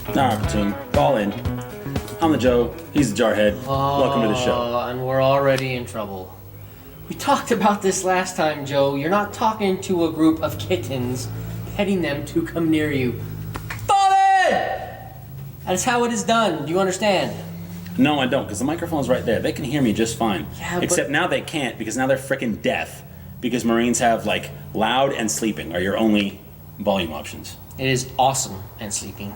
Alright, Platoon, fall in. I'm the Joe, he's the Jarhead. Welcome to the show. And we're already in trouble. We talked about this last time, Joe. You're not talking to a group of kittens, petting them to come near you. Fall in! That is how it is done. Do you understand? No, I don't, because the microphone's right there. They can hear me just fine. Yeah, Except now they can't, because now they're freaking deaf. Because Marines have, like, loud and sleeping are your only volume options. It is awesome and sleeping.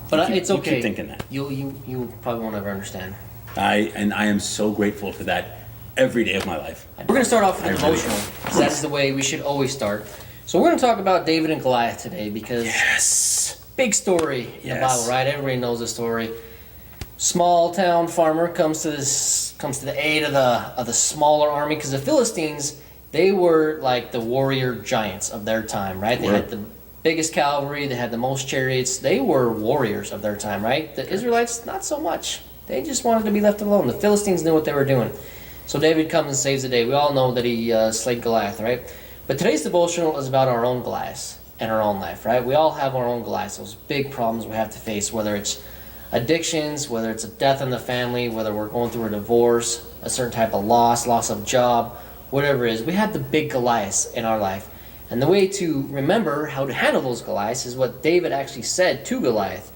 But it's okay. You keep thinking that. You probably won't ever understand. I am so grateful for that every day of my life. We're going to start off with the devotional, because that's the way we should always start. So we're going to talk about David and Goliath today, because big story in the Bible, right? Everybody knows the story. Small town farmer comes to the aid of the smaller army, because the Philistines, they were like the warrior giants of their time, right? They had the biggest cavalry, they had the most chariots. They were warriors of their time, right? The Israelites, not so much. They just wanted to be left alone. The Philistines knew what they were doing. So David comes and saves the day. We all know that he slayed Goliath, right? But today's devotional is about our own Goliaths in our own life, right? We all have our own Goliaths, those big problems we have to face, whether it's addictions, whether it's a death in the family, whether we're going through a divorce, a certain type of loss of job, whatever it is. We have the big Goliaths in our life. And the way to remember how to handle those Goliaths is what David actually said to Goliath.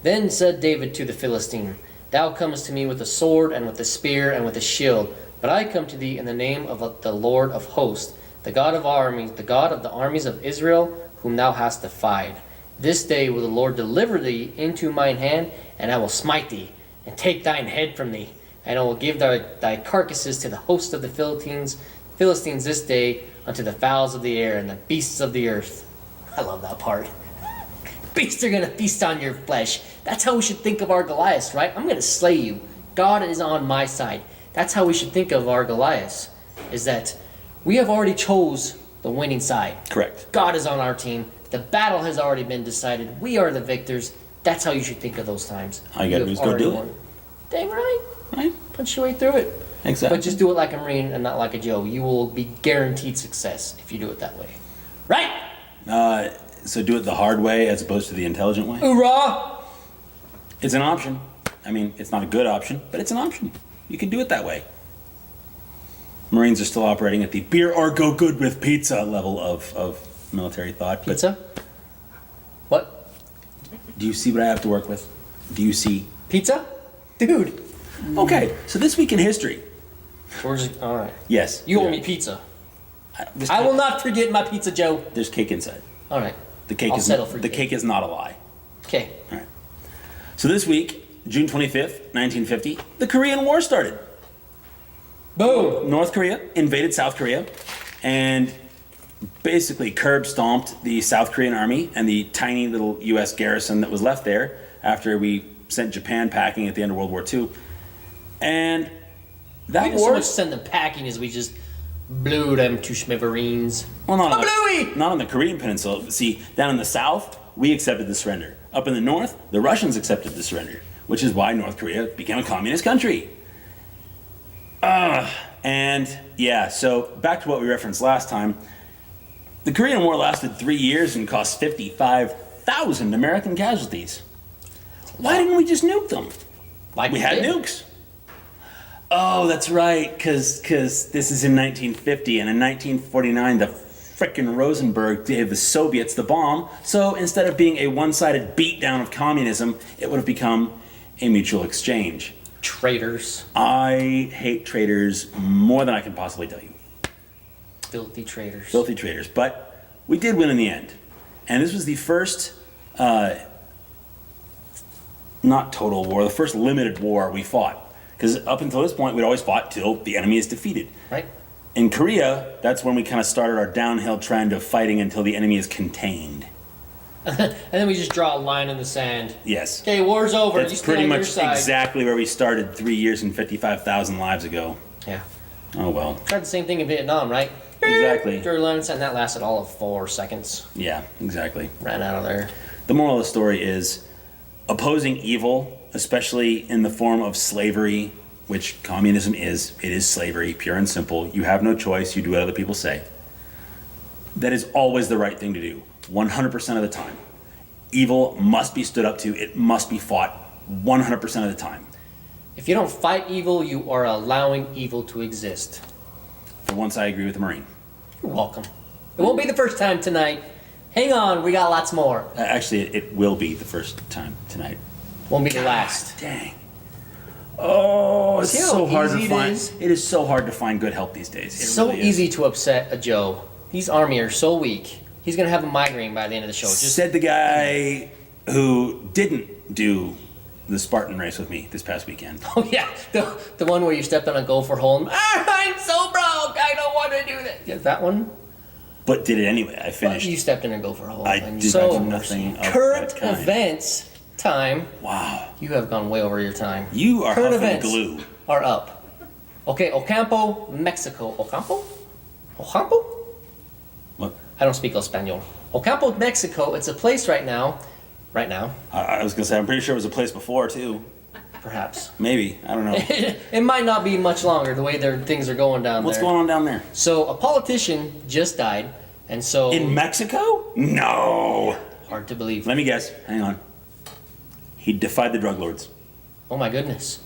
Then said David to the Philistine, "Thou comest to me with a sword and with a spear and with a shield, but I come to thee in the name of the Lord of hosts, the God of armies, the God of the armies of Israel, whom thou hast defied. This day will the Lord deliver thee into mine hand, and I will smite thee, and take thine head from thee, and I will give thy carcasses to the host of the Philistines this day, unto the fowls of the air and the beasts of the earth." I love that part. Beasts are going to feast on your flesh. That's how we should think of our Goliaths, right? I'm going to slay you. God is on my side. That's how we should think of our Goliaths, is that we have already chose the winning side. Correct. God is on our team. The battle has already been decided. We are the victors. That's how you should think of those times. All you got to do is go do it. Dang right. Right? Punch your way through it. Exactly. But just do it like a Marine and not like a Joe. You will be guaranteed success if you do it that way. Right? So do it the hard way as opposed to the intelligent way? Hoorah! It's an option. I mean, it's not a good option, but it's an option. You can do it that way. Marines are still operating at the beer or go good with pizza level of military thought. Pizza? What? Do you see what I have to work with? Do you see? Pizza? Dude. Okay, so this week in history. We're just, all right. Yes. You owe me pizza. I will not forget my pizza, Joe. There's cake inside. All right. The cake is not a lie. Okay. All right. So this week, June 25th, 1950, the Korean War started. Boom. North Korea invaded South Korea and basically curb stomped the South Korean army and the tiny little U.S. garrison that was left there after we sent Japan packing at the end of World War II. And that we didn't war... so much send them packing as we just blew them to smithereens. Well, not on the Korean Peninsula. See, down in the South, we accepted the surrender. Up in the North, the Russians accepted the surrender, which is why North Korea became a communist country. So back to what we referenced last time. The Korean War lasted 3 years and cost 55,000 American casualties. Why didn't we just nuke them? Like we had nukes. Oh, that's right, because this is in 1950, and in 1949, the frickin' Rosenberg gave the Soviets the bomb, so instead of being a one-sided beatdown of communism, it would have become a mutual exchange. Traitors. I hate traitors more than I can possibly tell you. Filthy traitors. Filthy traitors, but we did win in the end. And this was the first, not total war, the first limited war we fought. Because up until this point, we'd always fought till the enemy is defeated. Right. In Korea, that's when we kind of started our downhill trend of fighting until the enemy is contained. And then we just draw a line in the sand. Yes. Okay, war's over. That's pretty much exactly where we started 3 years and 55,000 lives ago. Yeah. Oh, well. Tried the same thing in Vietnam, right? Exactly. Drew a line in the sand, that lasted all of 4 seconds. Yeah, exactly. Ran out of there. The moral of the story is opposing evil, especially in the form of slavery, which communism is, it is slavery, pure and simple. You have no choice. You do what other people say. That is always the right thing to do, 100% of the time. Evil must be stood up to. It must be fought 100% of the time. If you don't fight evil, you are allowing evil to exist. For once, I agree with the Marine. You're welcome. It won't be the first time tonight. Hang on, we got lots more. Actually, it will be the first time tonight. Won't be the last. Dang. Oh, it's See how so hard to easy it find. is? It is so hard to find good help these days. It So really is. easy to upset a Joe. These army are so weak. He's gonna have a migraine by the end of the show. Just Said the guy who didn't do the Spartan race with me this past weekend. oh yeah, the one where you stepped on a gopher hole. And, I'm so broke. I don't want to do that. Yeah, that one. But did it anyway. I But finished. you stepped in a gopher hole. I and did so nothing of current that kind. events time. Wow. You have gone way over your time. You are Current huffing events glue. are up. Okay, Ocampo, Mexico. Ocampo? Ocampo? What? I don't speak Espanol. Ocampo, Mexico. It's a place right now. Right now, I was going to say, I'm pretty sure it was a place before, too. perhaps. Maybe. I don't know. It might not be much longer the way things are going down What's there. going on down there? So a politician just died, and so In Mexico? No. hard to believe. Let me guess. Hang on. He defied the drug lords. Oh my goodness,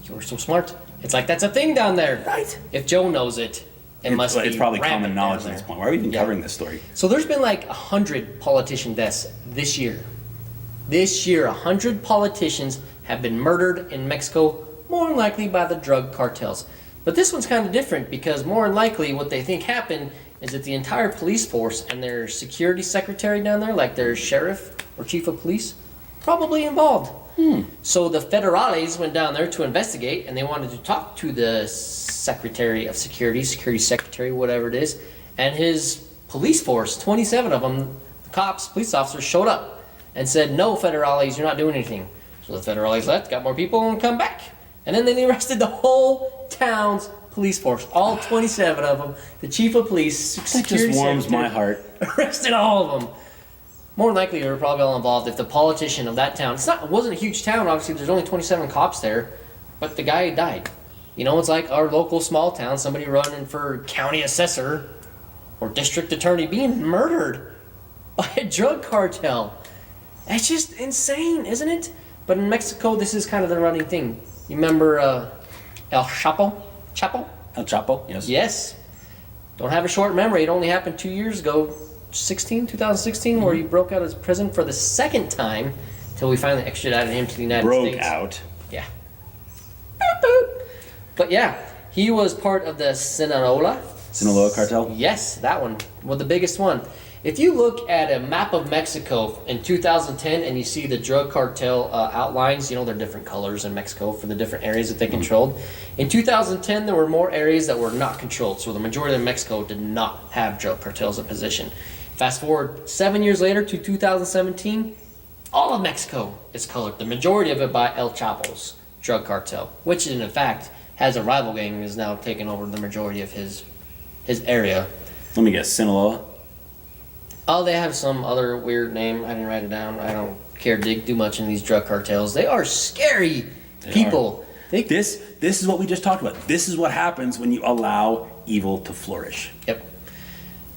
you were so smart. It's like that's a thing down there. Right. If Joe knows it, it must be. It's probably rampant common knowledge down at this there. point. Why are we even Yeah. covering this story? So there's been like 100 politician deaths this year. This year, 100 politicians have been murdered in Mexico, more than likely by the drug cartels. But this one's kind of different because more than likely what they think happened is that the entire police force and their security secretary down there, like their sheriff or chief of police, probably involved. So the federales went down there to investigate, and they wanted to talk to the secretary of security secretary, whatever it is, and his police force, 27 of them, the cops, police officers, showed up and said, no, federales, you're not doing anything. So the federales left, got more people, and come back. And then they arrested the whole town's police force, all 27 of them, the chief of police, That security just warms secretary, my heart. arrested all of them. More than likely, they were probably all involved. If the politician of that town, it wasn't a huge town, obviously, there's only 27 cops there, but the guy died. You know, it's like our local small town, somebody running for county assessor or district attorney being murdered by a drug cartel. That's just insane, isn't it? But in Mexico, this is kind of the running thing. You remember El Chapo? Chapo? El Chapo? Yes. Yes. Don't have a short memory. It only happened 2 years ago, 2016, where he broke out of prison for the second time until we finally extradited him to the United Broke States. out. Yeah. But yeah, he was part of the Sinaloa. Sinaloa cartel? Yes, that one. Well, the biggest one. If you look at a map of Mexico in 2010 and you see the drug cartel outlines, you know, they're different colors in Mexico for the different areas that they controlled. In 2010, there were more areas that were not controlled, so the majority of Mexico did not have drug cartels in position. Fast forward 7 years later to 2017, all of Mexico is colored, the majority of it by El Chapo's drug cartel, which in fact has a rival gang and is now taking over the majority of his area. Let me guess. Sinaloa? Oh, they have some other weird name. I didn't write it down. I don't care to dig too much in these drug cartels. They are scary people. This is what we just talked about. This is what happens when you allow evil to flourish. Yep.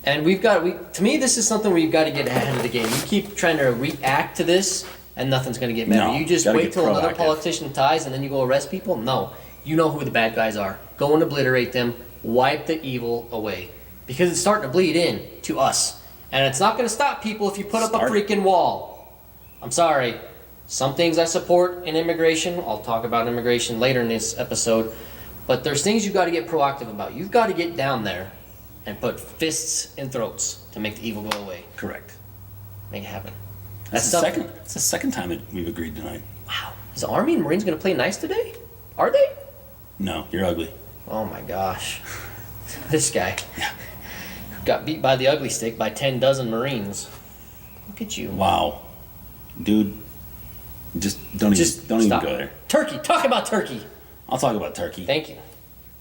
And to me, this is something where you've got to get ahead of the game. You keep trying to react to this, and nothing's going to get better. No, You just gotta wait get till another proactive. politician dies, and then you go arrest people? No. You know who the bad guys are. Go and obliterate them. Wipe the evil away. Because it's starting to bleed in to us. And it's not going to stop people if you put up a freaking wall. I'm sorry. Some things I support in immigration. I'll talk about immigration later in this episode. But there's things you've got to get proactive about. You've got to get down there and put fists in throats to make the evil go away. Correct. Make it happen. That's the second time that we've agreed tonight. Wow. Is the Army and Marines going to play nice today? Are they? No, you're ugly. Oh my gosh. This guy got beat by the ugly stick by 10 dozen Marines. Look at you. Wow. Dude, just don't even stop. go there. Turkey. Talk about turkey. I'll talk about turkey. Thank you.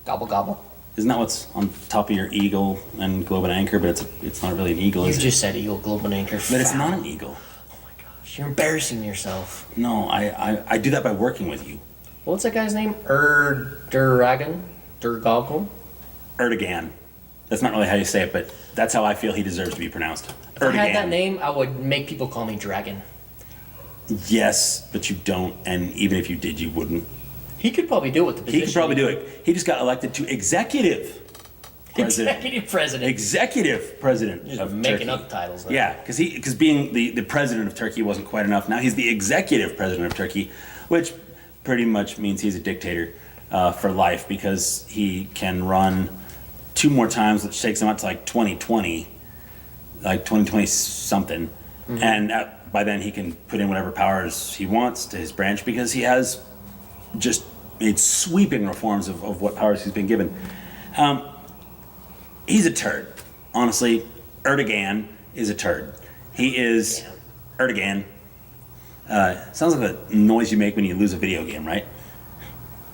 Gobble gobble. Isn't that what's on top of your eagle and globe and anchor? But it's not really an eagle, You is just said eagle, globe, and anchor. it? But it's not an eagle. Oh my gosh. You're embarrassing yourself. No, I do that by working with you. What's that guy's name? Erdogan? Erdogan. That's not really how you say it, but that's how I feel he deserves to be pronounced. If I had that name, I would make people call me Dragon. Yes, but you don't, and even if you did, you wouldn't. He could probably do it with the position. He could probably do it. He just got elected to executive president. Executive president. Just of making Turkey. Up titles. Now. Yeah, because being the president of Turkey wasn't quite enough. Now he's the executive president of Turkey, which pretty much means he's a dictator for life because he can run 2 more times, which takes him up to like 2020 something, and by then he can put in whatever powers he wants to his branch because he has just made sweeping reforms of what powers he's been given. He's a turd. Honestly, Erdogan is a turd. He is Erdogan. Sounds like the noise you make when you lose a video game, right?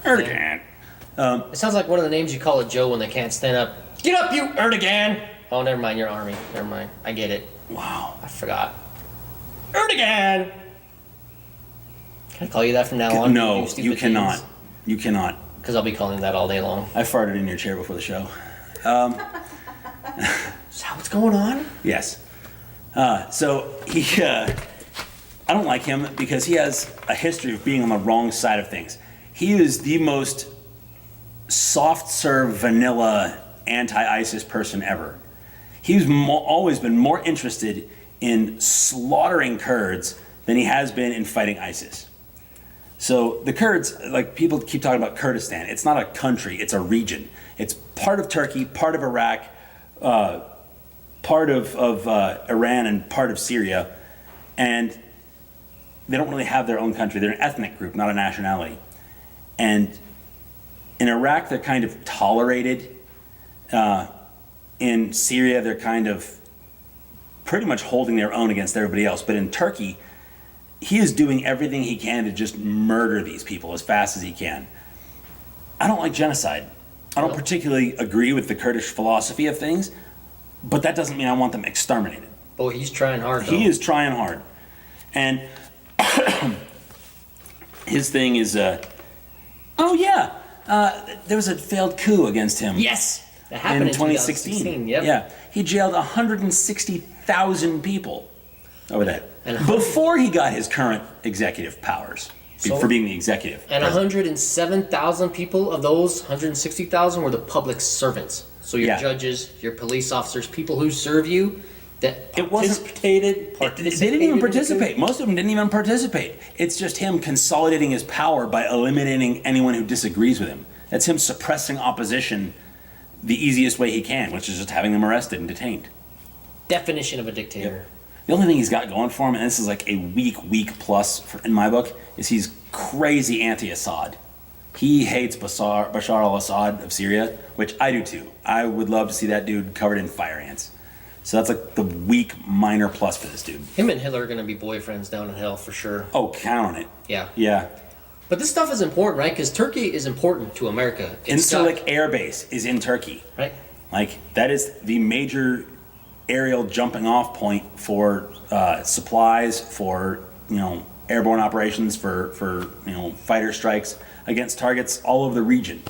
Erdogan. It sounds like one of the names you call a Joe when they can't stand up. Get up, you Erdogan! Oh, never mind, you're Army. Never mind. I get it. Wow. I forgot. Erdogan! Can I call you that from now on? No, you cannot. Things? You cannot. Because I'll be calling that all day long. I farted in your chair before the show. Is that what's going on? Yes. So he, I don't like him because he has a history of being on the wrong side of things. He is the most soft-serve, vanilla, anti-ISIS person ever. He's always been more interested in slaughtering Kurds than he has been in fighting ISIS. So the Kurds, like people keep talking about Kurdistan, it's not a country, it's a region. It's part of Turkey, part of Iraq, part of Iran, and part of Syria. And they don't really have their own country. They're an ethnic group, not a nationality. And in Iraq, they're kind of tolerated. In Syria, they're kind of pretty much holding their own against everybody else. But in Turkey, he is doing everything he can to just murder these people as fast as he can. I don't like genocide. I don't particularly agree with the Kurdish philosophy of things, but that doesn't mean I want them exterminated. Oh, he's trying hard, though. He is trying hard. And his thing is, there was a failed coup against him. Yes! That happened in 2016. Yep. Yeah. He jailed 160,000 people over that. Before he got his current executive powers for being the executive. And 107,000 people of those 160,000 were the public servants. So your judges, your police officers, people who serve you, that participated. They didn't even participate. Most of them didn't even participate. It's just him consolidating his power by eliminating anyone who disagrees with him. That's him suppressing opposition the easiest way he can, which is just having them arrested and detained. Definition of a dictator. Yep. The only thing he's got going for him, and this is like a weak plus in my book, is he's crazy anti-Assad. He hates Bashar al-Assad of Syria, which I do too. I would love to see that dude covered in fire ants. So that's like the weak minor plus for this dude. Him and Hitler are going to be boyfriends down in hell for sure. Oh, count on it. Yeah. Yeah. But this stuff is important, right? Because Turkey is important to America. Incirlik Air Base is in Turkey. Right. Like, that is the major aerial jumping off point for supplies, for, airborne operations, for fighter strikes against targets all over the region.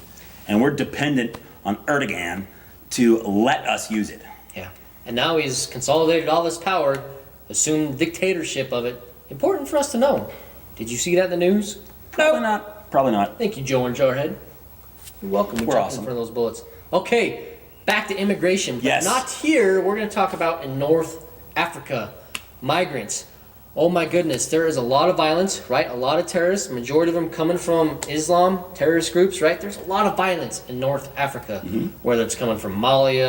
And we're dependent on Erdogan to let us use it. Yeah. And now he's consolidated all this power, assumed dictatorship of it. Important for us to know. Did you see that in the news? Probably not. Probably not. Thank you, Joe and Jarhead. You're welcome. We're awesome. In front of those bullets. Okay, back to immigration. But yes. Not here. We're going to talk about in North Africa. Migrants. Oh my goodness, there is a lot of violence, right? A lot of terrorists, majority of them coming from Islam, terrorist groups, right? There's a lot of violence in North Africa, whether it's coming from Mali,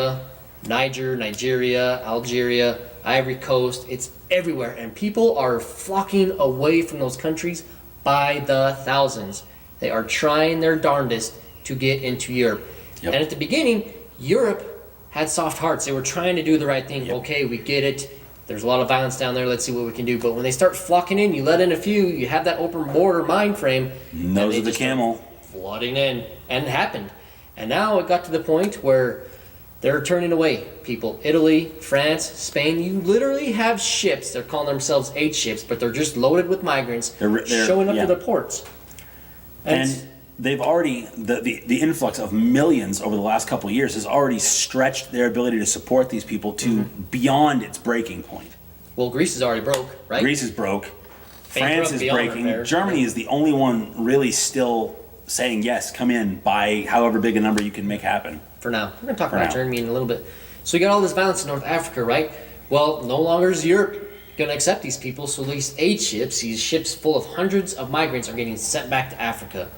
Nigeria, Algeria, Ivory Coast. It's everywhere, and people are flocking away from those countries by the thousands. They are trying their darndest to get into Europe. Yep. And at the beginning, Europe had soft hearts. They were trying to do the right thing. Yep. Okay, we get it. There's a lot of violence down there. Let's see what we can do. But when they start flocking in, you let in a few, you have that open border mind frame. Nose of the camel. Flooding in. And it happened. And now it got to the point where they're turning away people. Italy, France, Spain. You literally have ships. They're calling themselves aid ships, but they're just loaded with migrants showing up to the ports. And they've already, the influx of millions over the last couple of years has already stretched their ability to support these people to beyond its breaking point. Well, Greece is already broke, right? Greece is broke. France is beyond breaking. repair. Germany is the only one really still saying, yes, come in, buy however big a number you can make happen. For now. We're going to talk For about now. Germany in a little bit. So you got all this violence in North Africa, right? Well, no longer is Europe going to accept these people, so these aid ships, these ships full of hundreds of migrants, are getting sent back to Africa.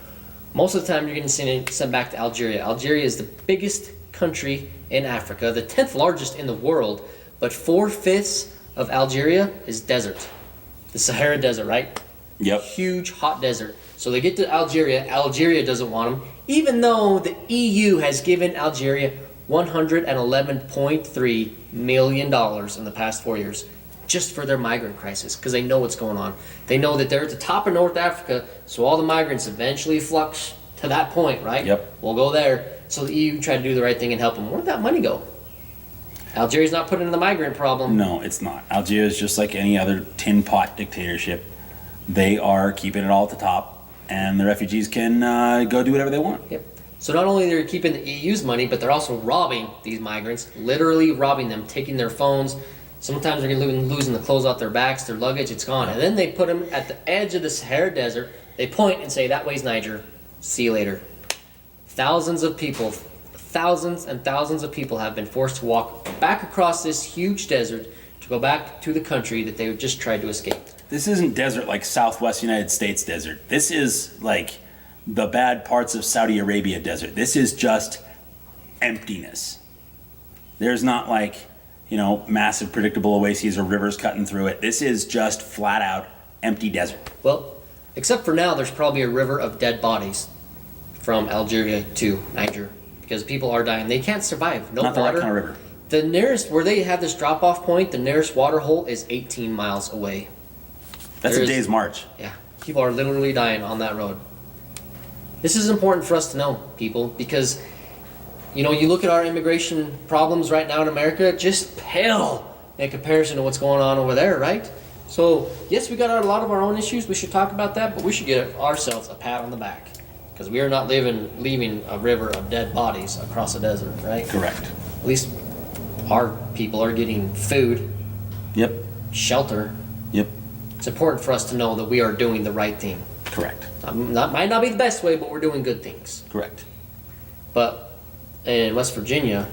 Most of the time, you're getting sent back to Algeria. Algeria is the biggest country in Africa, the 10th largest in the world, but 4/5 of Algeria is desert. The Sahara Desert, right? Yep. Huge, hot desert. So they get to Algeria. Algeria doesn't want them, even though the EU has given Algeria $111.3 million in the past 4 years just for their migrant crisis, because they know what's going on. They know that they're at the top of North Africa, so all the migrants eventually flux to that point, right? Yep. We'll go there. So the EU tried to do the right thing and help them. Where'd that money go? Algeria's not putting in the migrant problem. No, it's not. Algeria is just like any other tin pot dictatorship. They are keeping it all at the top, and the refugees can go do whatever they want. Yep. So not only they're keeping the EU's money, but they're also robbing these migrants, literally robbing them, taking their phones. Sometimes they're losing the clothes off their backs, their luggage, it's gone. And then they put them at the edge of the Sahara Desert. They point and say, that way's Niger. See you later. Thousands and thousands of people have been forced to walk back across this huge desert to go back to the country that they just tried to escape. This isn't desert like Southwest United States desert. This is like the bad parts of Saudi Arabia desert. This is just emptiness. There's not like, massive predictable oases or rivers cutting through it. This is just flat out empty desert. Well, except for now, there's probably a river of dead bodies from Algeria to Niger because people are dying. They can't survive. No Not the water. right kind of river. The nearest, where they have this drop-off point, the nearest water hole is 18 miles away. That's a day's march. Yeah, people are literally dying on that road. This is important for us to know, people, because you look at our immigration problems right now in America, just pale in comparison to what's going on over there, right? So yes, we got a lot of our own issues. We should talk about that, but we should get ourselves a pat on the back because we are not leaving a river of dead bodies across a desert, right? Correct. At least our people are getting food, Yep. shelter. Yep. It's important for us to know that we are doing the right thing. Correct. Might not be the best way, but we're doing good things. Correct. But in West Virginia,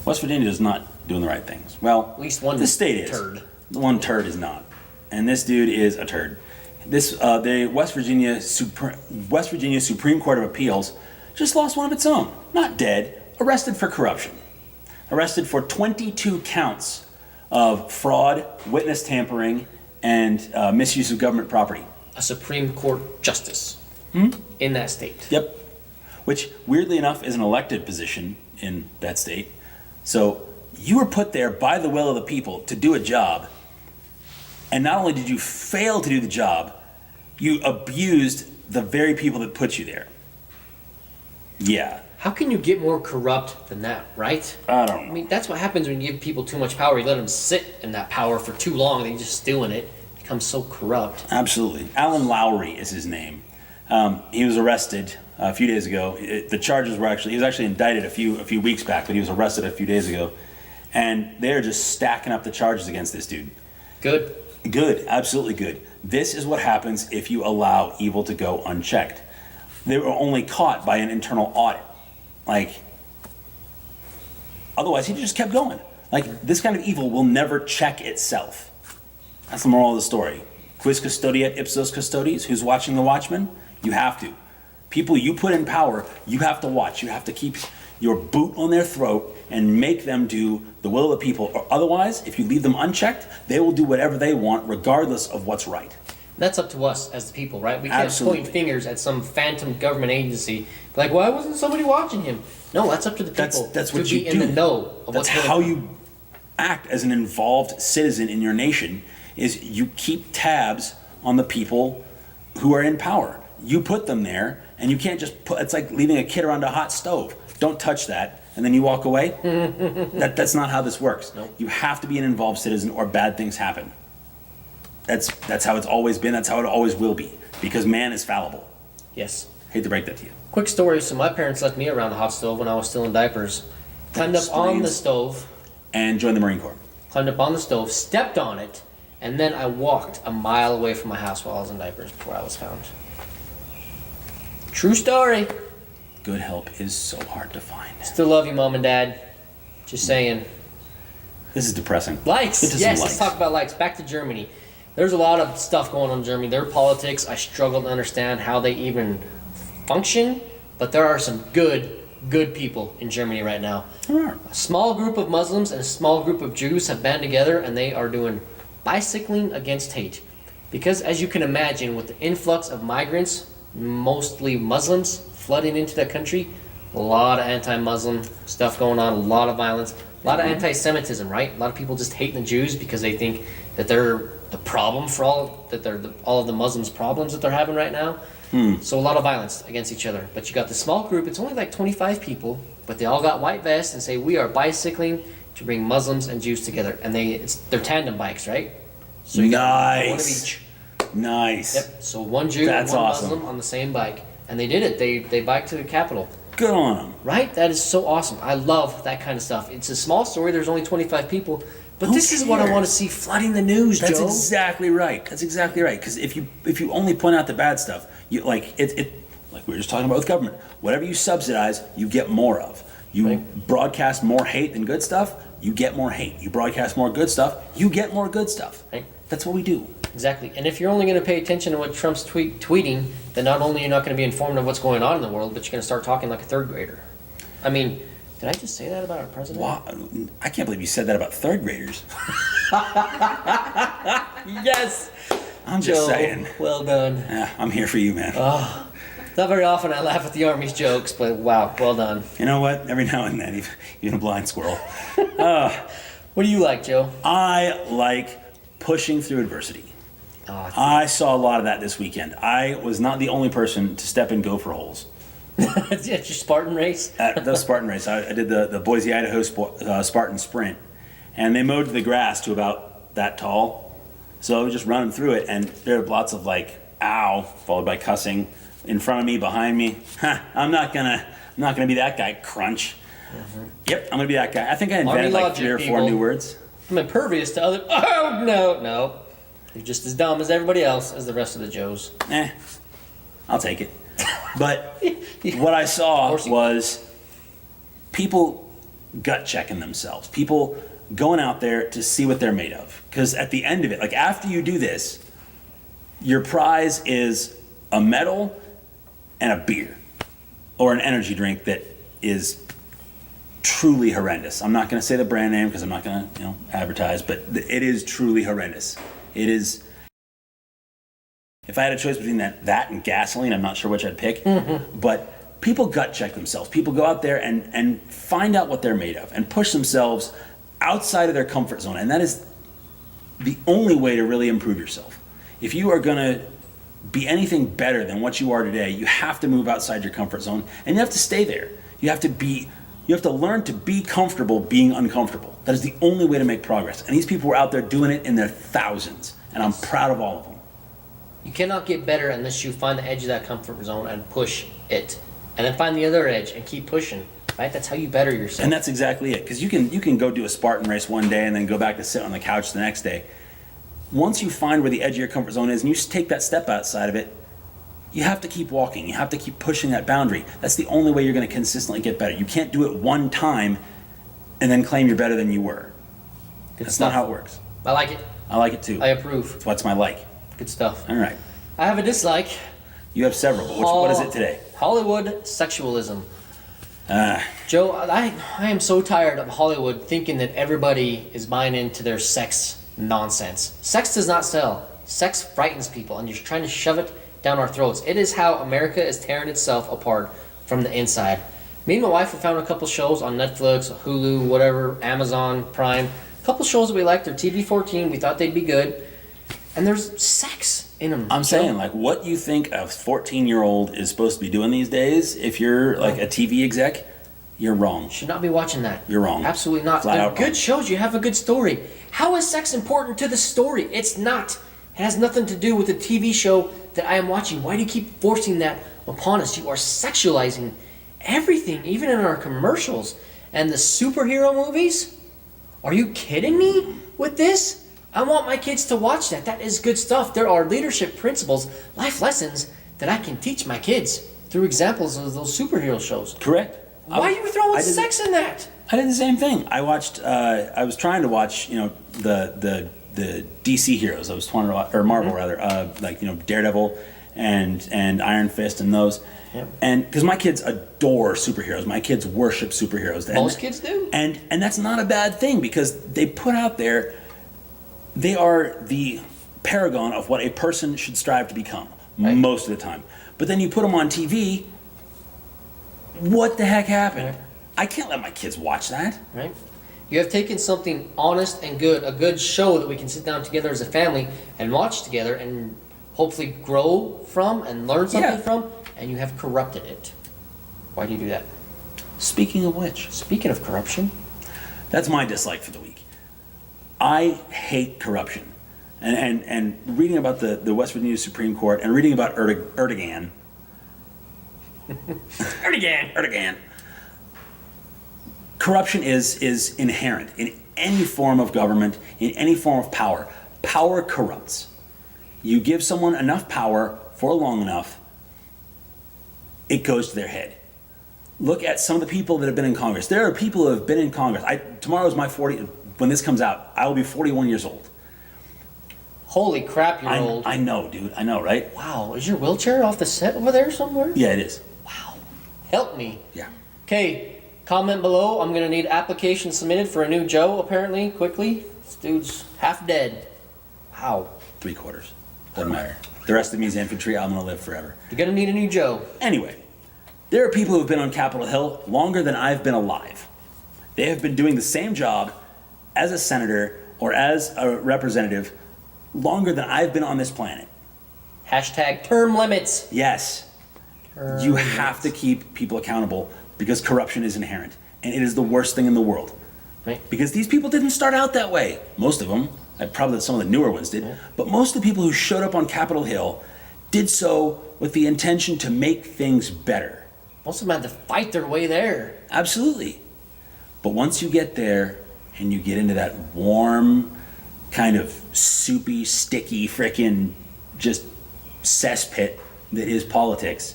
West Virginia is not doing the right things. Well, at least one the state is. turd. The one turd is not. And this dude is a turd. The West Virginia Supreme Court of Appeals just lost one of its own. Not dead, arrested for corruption. Arrested for 22 counts of fraud, witness tampering, and misuse of government property. A Supreme Court justice in that state. Yep. Which, weirdly enough, is an elected position in that state. So you were put there by the will of the people to do a job, and not only did you fail to do the job, you abused the very people that put you there. Yeah. How can you get more corrupt than that, right? I don't know. I mean, that's what happens when you give people too much power. You let them sit in that power for too long, they just stew in it. It becomes so corrupt. Absolutely. Alan Lowry is his name. He was arrested a few days ago. The charges were he was actually indicted a few weeks back, but he was arrested a few days ago. And they're just stacking up the charges against this dude. Good. Good, absolutely good. This is what happens if you allow evil to go unchecked. They were only caught by an internal audit. Otherwise he just kept going. This kind of evil will never check itself. That's the moral of the story. Quis custodiet ipsos custodes? Who's watching the watchman? You have to. People you put in power, you have to watch. You have to keep your boot on their throat and make them do the will of the people. Or otherwise, if you leave them unchecked, they will do whatever they want regardless of what's right. That's up to us as the people, right? We can't Absolutely. point fingers at some phantom government agency. Like, why wasn't somebody watching him? No, that's up to the people. That's to what be you in do. the know of That's what's going how on. you act as an involved citizen in your nation, is you keep tabs on the people who are in power. You put them there, and you can't just it's like leaving a kid around a hot stove. Don't touch that, and then you walk away. That's not how this works. Nope. You have to be an involved citizen or bad things happen. That's how it's always been. That's how it always will be, because man is fallible. Yes. Hate to break that to you. Quick story. So my parents left me around the hot stove when I was still in diapers. Climbed up on the stove. And joined the Marine Corps. Climbed up on the stove, stepped on it, and then I walked a mile away from my house while I was in diapers before I was found. True story. Good help is so hard to find. Still love you, Mom and Dad. Just saying. This is depressing. Likes. Get to some Yes, likes. let's talk about likes. Back to Germany. There's a lot of stuff going on in Germany. Their politics, I struggle to understand how they even function, but there are some good people in Germany right now. Sure. A small group of Muslims and a small group of Jews have banded together, and they are doing bicycling against hate. Because as you can imagine, with the influx of migrants, mostly Muslims, flooding into the country, a lot of anti-Muslim stuff going on, a lot of violence, a lot of anti-Semitism, right? A lot of people just hating the Jews because they think that they're the problem for all of the Muslims' problems that they're having right now. So a lot of violence against each other. But you got the small group, it's only like 25 people, but they all got white vests and say, we are bicycling to bring Muslims and Jews together. And they're tandem bikes, right? So you got one of each. Nice. Yep. So one Jew That's and one awesome. Muslim on the same bike. And they did it. They biked to the Capitol. Good on them. Right? That is so awesome. I love that kind of stuff. It's a small story. There's only 25 people. But Who this is what I cares? want to see flooding the news, That's Joe. exactly right. That's exactly right. Because if you only point out the bad stuff, you like like we were just talking about with government. Whatever you subsidize, you get more of. You Right. broadcast more hate than good stuff, you get more hate. You broadcast more good stuff, you get more good stuff. Right. That's what we do. Exactly. And if you're only going to pay attention to what Trump's tweeting, then not only are you not going to be informed of what's going on in the world, but you're going to start talking like a third grader. I mean, did I just say that about our president? Wow, I can't believe you said that about third graders. Yes! I'm just Joe, saying. well done. Yeah, I'm here for you, man. Not very often I laugh at the Army's jokes, but wow, well done. You know what? Every now and then, even a blind squirrel. What do you like, Joe? I like pushing through adversity. Oh, I saw a lot of that this weekend. I was not the only person to step in gopher holes. it's your Spartan race? At the Spartan race, I did the Boise, Idaho Spartan sprint, and they mowed the grass to about that tall. So I was just running through it, and there were lots of like, ow, followed by cussing in front of me, behind me. I'm not gonna be that guy, crunch. Mm-hmm. Yep, I'm gonna be that guy. I think I invented like 3 or 4 new words. I'm impervious to other. Oh, no. You're just as dumb as everybody else, as the rest of the Joes. I'll take it. But what I saw was people gut checking themselves. People going out there to see what they're made of. Because at the end of it, like after you do this, your prize is a medal and a beer or an energy drink that is truly horrendous. I'm not going to say the brand name because I'm not going to, advertise, but it is truly horrendous. It is. If I had a choice between that and gasoline, I'm not sure which I'd pick. Mm-hmm. But people gut check themselves. People go out there and find out what they're made of and push themselves outside of their comfort zone. And that is the only way to really improve yourself. If you are going to be anything better than what you are today, you have to move outside your comfort zone and you have to stay there. You have to learn to be comfortable being uncomfortable. That is the only way to make progress. And these people were out there doing it in their thousands. And I'm proud of all of them. You cannot get better unless you find the edge of that comfort zone and push it. And then find the other edge and keep pushing. Right? That's how you better yourself. And that's exactly it. Because you can go do a Spartan race one day and then go back to sit on the couch the next day. Once you find where the edge of your comfort zone is and you take that step outside of it, you have to keep walking. You have to keep pushing that boundary. That's the only way you're going to consistently get better. You can't do it one time and then claim you're better than you were. That's not how it works. I like it. I like it too. I approve. That's what's my like. Good stuff. All right. I have a dislike. You have several, but what is it today? Hollywood sexualism. Joe, I am so tired of Hollywood thinking that everybody is buying into their sex nonsense. Sex does not sell. Sex frightens people, and you're trying to shove it down our throats. It is how America is tearing itself apart from the inside. Me and my wife have found a couple shows on Netflix, Hulu, whatever, Amazon Prime. A couple shows that we liked. They're TV-14. We thought they'd be good. And there's sex in them. I'm saying, like, what you think a 14-year-old is supposed to be doing these days, if you're, like, a TV exec, you're wrong. Should not be watching that. You're wrong. Absolutely not. Flat They're out good wrong. shows. You have a good story. How is sex important to the story? It's not. It has nothing to do with the TV show that I am watching. Why do you keep forcing that upon us? You are sexualizing everything, even in our commercials. And the superhero movies? Are you kidding me with this? I want my kids to watch that. That is good stuff. There are leadership principles, life lessons that I can teach my kids through examples of those superhero shows. Correct. Why are you throwing sex in that? I did the same thing. I watched. I was trying to watch. The DC heroes. I was trying to watch, or Marvel rather. Daredevil and Iron Fist and those. Yep. And because my kids adore superheroes, my kids worship superheroes. Most kids do. And that's not a bad thing because they put out there. They are the paragon of what a person should strive to become most of the time. But then you put them on TV. What the heck happened? Right. I can't let my kids watch that. Right? You have taken something honest and good, a good show that we can sit down together as a family and watch together and hopefully grow from and learn something from, and you have corrupted it. Why do you do that? Speaking of which. Speaking of corruption. That's my dislike for the week. I hate corruption. And reading about the West Virginia Supreme Court and reading about Erdogan. Erdogan. Corruption is inherent in any form of government, in any form of power. Power corrupts. You give someone enough power for long enough, it goes to their head. Look at some of the people that have been in Congress. There are people who have been in Congress. Tomorrow's my 40. When this comes out, I will be 41 years old. Holy crap, you're old. I know, dude. I know, right? Wow, is your wheelchair off the set over there somewhere? Yeah, it is. Wow. Help me. Yeah. Okay, comment below. I'm going to need application submitted for a new Joe, apparently, quickly. This dude's half dead. Wow. 3/4. Doesn't matter. The rest of me is infantry. I'm going to live forever. You're going to need a new Joe. Anyway, there are people who have been on Capitol Hill longer than I've been alive. They have been doing the same job as a senator or as a representative longer than I've been on this planet. Hashtag term limits. Yes. You have to keep people accountable because corruption is inherent. And it is the worst thing in the world. Right. Because these people didn't start out that way. Most of them. Probably some of the newer ones did. Yeah. But most of the people who showed up on Capitol Hill did so with the intention to make things better. Most of them had to fight their way there. Absolutely. But once you get there and you get into that warm, kind of soupy, sticky, frickin' just cesspit that is politics,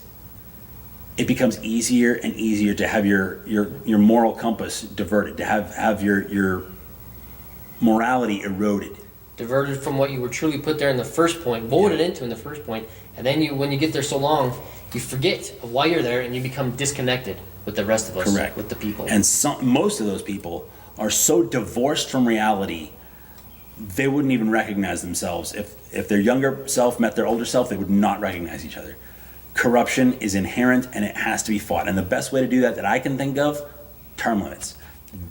it becomes easier and easier to have your moral compass diverted, to have your morality eroded. Diverted from what you were truly put there in the first point, voted into in the first point, and then when you get there so long, you forget of why you're there and you become disconnected with the rest of us. Correct. With the people. And most of those people are so divorced from reality, they wouldn't even recognize themselves. If their younger self met their older self, they would not recognize each other. Corruption is inherent and it has to be fought. And the best way to do that I can think of, term limits.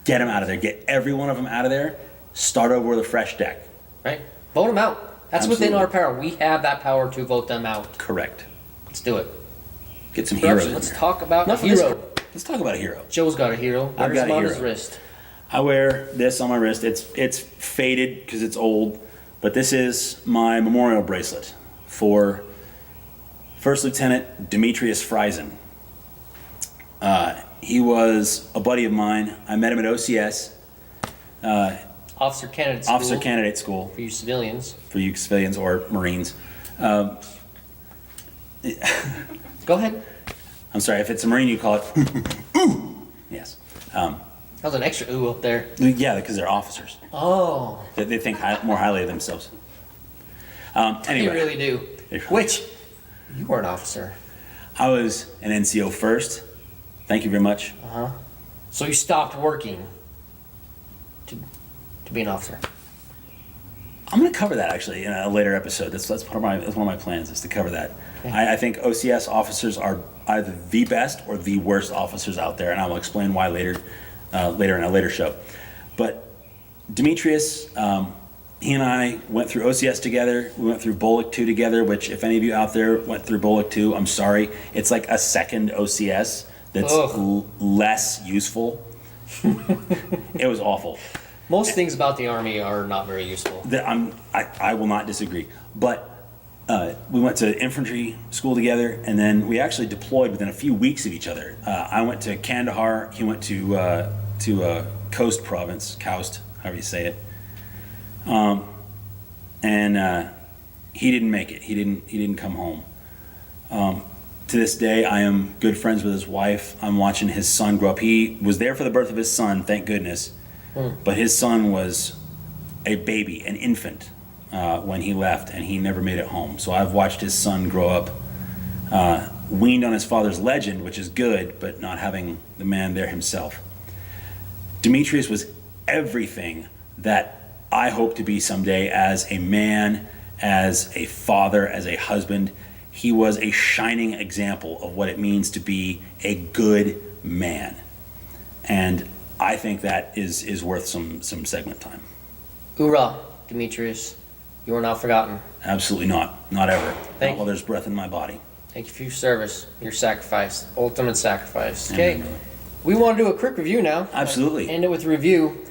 Get them out of there. Get every one of them out of there. Start over with a fresh deck. Right? Vote them out. That's Absolutely. within our power. We have that power to vote them out. Correct. Let's do it. Get some heroes in Let's there. talk about a Enough of this hero. crap. Let's talk about a hero. Joe's got a hero. I've got a on hero. his wrist. I wear this on my wrist. It's faded because it's old, but this is my memorial bracelet for First Lieutenant Demetrius Friesen. He was a buddy of mine. I met him at OCS. Officer candidate school. Officer Candidate School. For you civilians. For you civilians or Marines. Go ahead. I'm sorry, if it's a Marine, you call it ooh. Yes. That was an extra ooh up there. Yeah, because they're officers. Oh. They think more highly of themselves. Anyway. They really do. Which, you were an officer. I was an NCO first. Thank you very much. Uh-huh. So you stopped working to be an officer. I'm going to cover that actually in a later episode. That's one of my plans is to cover that. Okay. I think OCS officers are either the best or the worst officers out there, and I will explain why later in a later show. But Demetrius, he and I went through OCS together. We went through Bullock 2 together, which if any of you out there went through Bullock 2, I'm sorry. It's like a second OCS that's less useful. It was awful. Most things about the Army are not very useful. I will not disagree. But we went to infantry school together, and then we actually deployed within a few weeks of each other. I went to Kandahar. He went to Coast Province, Koust, however you say it. And he didn't make it. He didn't come home. To this day, I am good friends with his wife. I'm watching his son grow up. He was there for the birth of his son, thank goodness. But his son was a baby, an infant, when he left, and he never made it home. So I've watched his son grow up, weaned on his father's legend, which is good, but not having the man there himself. Demetrius was everything that I hope to be someday as a man, as a father, as a husband. He was a shining example of what it means to be a good man. And I think that is worth some segment time. Hoorah, Demetrius. You are not forgotten. Absolutely not. Not ever. Not while there's breath in my body. Thank you for your service, your sacrifice, ultimate sacrifice. Okay, we want to do a quick review now. Absolutely. End it with a review.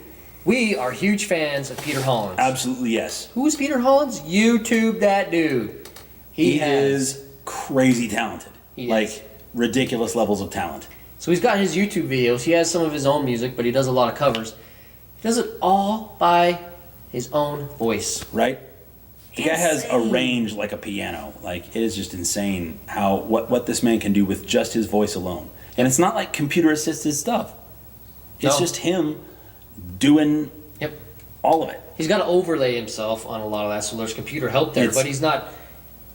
We are huge fans of Peter Hollins. Absolutely, yes. Who's Peter Hollins? YouTube that dude. He is crazy talented. Is. Ridiculous levels of talent. So he's got his YouTube videos. He has some of his own music, but he does a lot of covers. He does it all by his own voice. Right? The guy has a range like a piano. It is just insane what this man can do with just his voice alone. And it's not like computer assisted stuff. It's just him doing all of it. He's got to overlay himself on a lot of that, so there's computer help there, but he's not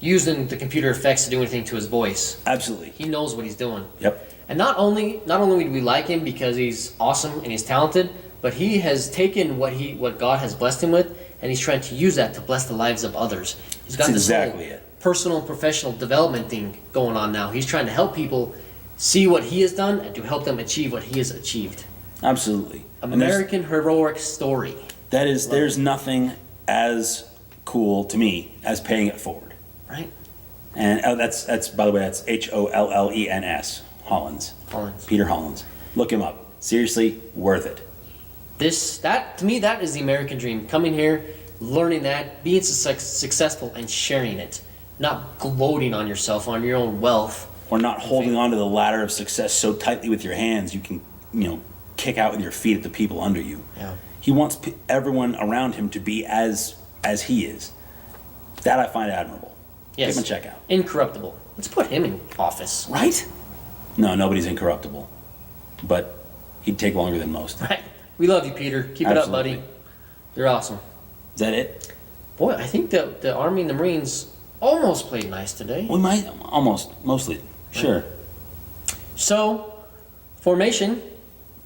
using the computer effects to do anything to his voice. Absolutely. He knows what he's doing. Yep. And not only do we like him because he's awesome and he's talented, but he has taken what God has blessed him with, and he's trying to use that to bless the lives of others. He's got this whole personal and professional development thing going on now. He's trying to help people see what he has done and to help them achieve what he has achieved. Absolutely. American heroic story. There's nothing as cool to me as paying it forward. Right. And that's by the way, that's Hollens. Hollins. Peter Hollins. Look him up. Seriously, worth it. To me, that is the American dream. Coming here, learning that, being successful and sharing it. Not gloating on yourself, on your own wealth. Or not holding onto the ladder of success so tightly with your hands you can, kick out with your feet at the people under you. Yeah. He wants everyone around him to be as he is. That I find admirable. Yes. Give him a check out. Incorruptible. Let's put him in office. Right? No, nobody's incorruptible. But he'd take longer than most. Right. We love you, Peter. Keep it up, buddy. You're awesome. Is that it? Boy, I think the Army and the Marines almost played nice today. We might. Mostly. Sure. So, formation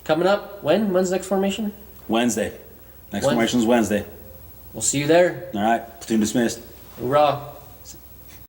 coming up. When's the next formation? Wednesday. Next formation's Wednesday. We'll see you there. All right. Platoon dismissed. Hoorah.